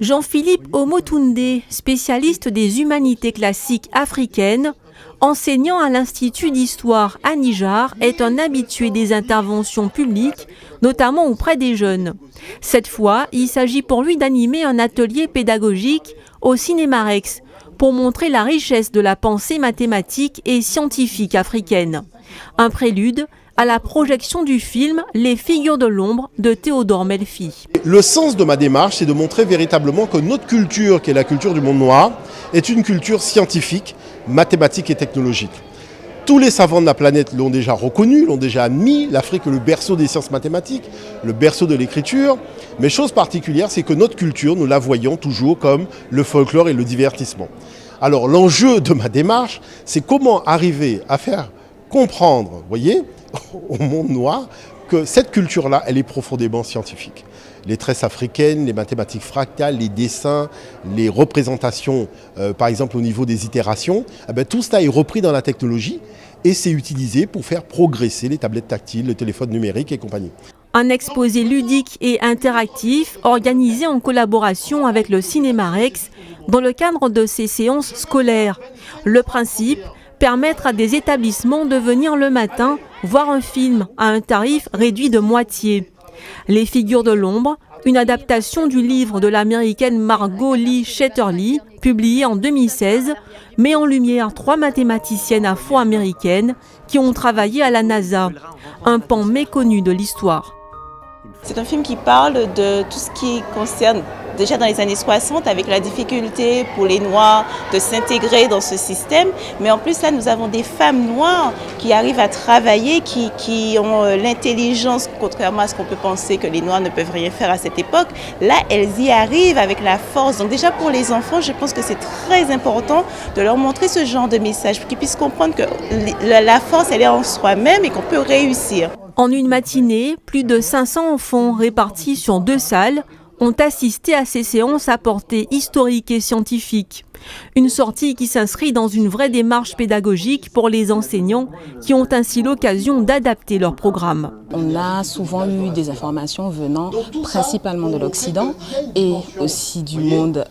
Jean-Philippe Omotunde, spécialiste des humanités classiques africaines, enseignant à l'Institut d'histoire à Niger, est un habitué des interventions publiques, notamment auprès des jeunes. Cette fois, il s'agit pour lui d'animer un atelier pédagogique au Cinémarex pour montrer la richesse de la pensée mathématique et scientifique africaine. Un prélude à la projection du film Les figures de l'ombre de Théodore Melfi. Le sens de ma démarche, c'est de montrer véritablement que notre culture, qui est la culture du monde noir, est une culture scientifique, mathématique et technologique. Tous les savants de la planète l'ont déjà reconnu, l'ont déjà admis. L'Afrique est le berceau des sciences mathématiques, le berceau de l'écriture. Mais chose particulière, c'est que notre culture, nous la voyons toujours comme le folklore et le divertissement. Alors l'enjeu de ma démarche, c'est comment arriver à faire comprendre, vous voyez, au monde noir, que cette culture-là, elle est profondément scientifique. Les tresses africaines, les mathématiques fractales, les dessins, les représentations, par exemple au niveau des itérations, tout cela est repris dans la technologie et c'est utilisé pour faire progresser les tablettes tactiles, le téléphone numérique et compagnie. Un exposé ludique et interactif organisé en collaboration avec le Cinémarex dans le cadre de ces séances scolaires. Le principe, permettre à des établissements de venir le matin voir un film à un tarif réduit de moitié. Les figures de l'ombre, une adaptation du livre de l'américaine Margot Lee Shetterly, publié en 2016, met en lumière 3 mathématiciennes afro-américaines qui ont travaillé à la NASA, un pan méconnu de l'histoire. C'est un film qui parle de tout ce qui concerne déjà dans les années 60 avec la difficulté pour les Noirs de s'intégrer dans ce système. Mais en plus là, nous avons des femmes noires qui arrivent à travailler, qui ont l'intelligence, contrairement à ce qu'on peut penser que les Noirs ne peuvent rien faire à cette époque. Là, elles y arrivent avec la force. Donc déjà pour les enfants, je pense que c'est très important de leur montrer ce genre de message pour qu'ils puissent comprendre que la force, elle est en soi-même et qu'on peut réussir. En une matinée, plus de 500 enfants répartis sur 2 salles ont assisté à ces séances à portée historique et scientifique. Une sortie qui s'inscrit dans une vraie démarche pédagogique pour les enseignants qui ont ainsi l'occasion d'adapter leur programme. On a souvent eu des informations venant principalement de l'Occident et aussi du monde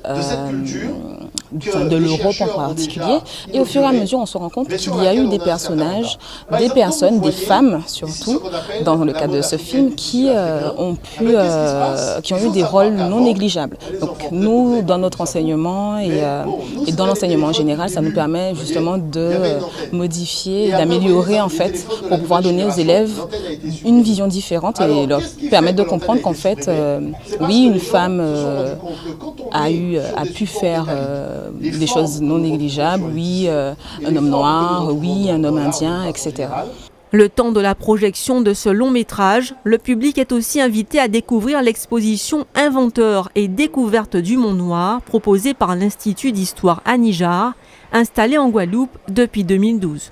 de l'Europe en particulier. Et au fur et à mesure, on se rend compte qu'il y a eu des personnages, des personnes, des femmes surtout, dans le cas de ce film, qui ont eu des rôles non négligeables. Donc nous, dans notre enseignement et dans l'enseignement en général, ça nous permet justement de modifier, d'améliorer en fait, pour pouvoir donner aux élèves une vision différente et leur permettre de comprendre qu'en fait, oui, une femme a pu faire des choses non négligeables, oui, un homme noir, oui, un homme indien, etc. Le temps de la projection de ce long métrage, le public est aussi invité à découvrir l'exposition Inventeurs et découvertes du monde noir proposée par l'Institut d'histoire à Niger, installé en Guadeloupe depuis 2012.